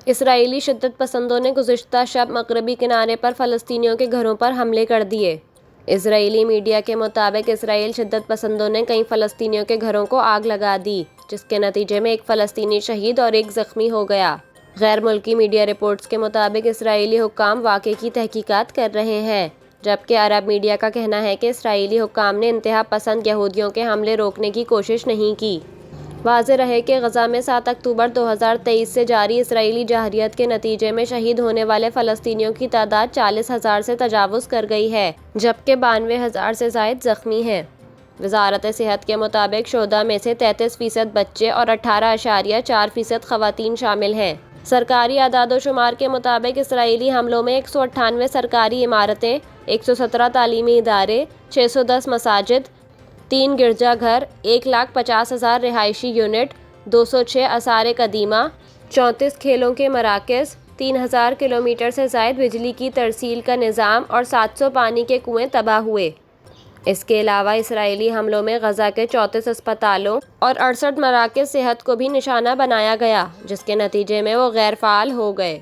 اسرائیلی شدت پسندوں نے گزشتہ شب مغربی کنارے پر فلسطینیوں کے گھروں پر حملے کر دیے۔ اسرائیلی میڈیا کے مطابق اسرائیلی شدت پسندوں نے کئی فلسطینیوں کے گھروں کو آگ لگا دی، جس کے نتیجے میں ایک فلسطینی شہید اور ایک زخمی ہو گیا۔ غیر ملکی میڈیا رپورٹس کے مطابق اسرائیلی حکام واقعے کی تحقیقات کر رہے ہیں، جبکہ عرب میڈیا کا کہنا ہے کہ اسرائیلی حکام نے انتہا پسند یہودیوں کے حملے روکنے کی کوشش نہیں کی۔ واضح رہے کہ غزہ میں 7 اکتوبر 2023 سے جاری اسرائیلی جارحیت کے نتیجے میں شہید ہونے والے فلسطینیوں کی تعداد 40,000 سے تجاوز کر گئی ہے، جبکہ 92,000 سے زائد زخمی ہیں۔ وزارت صحت کے مطابق شہداء میں سے 33% بچے اور 18.4% خواتین شامل ہیں۔ سرکاری اعداد و شمار کے مطابق اسرائیلی حملوں میں 198 سرکاری عمارتیں، 117 تعلیمی ادارے، 610 مساجد، 3 گرجا گھر، 1,50,000 رہائشی یونٹ، 206 آثار قدیمہ، 34 کھیلوں کے مراکز، 3,000 کلومیٹر سے زائد بجلی کی ترسیل کا نظام اور 700 پانی کے کنویں تباہ ہوئے۔ اس کے علاوہ اسرائیلی حملوں میں غزہ کے 34 اسپتالوں اور 68 مراکز صحت کو بھی نشانہ بنایا گیا، جس کے نتیجے میں وہ غیر فعال ہو گئے۔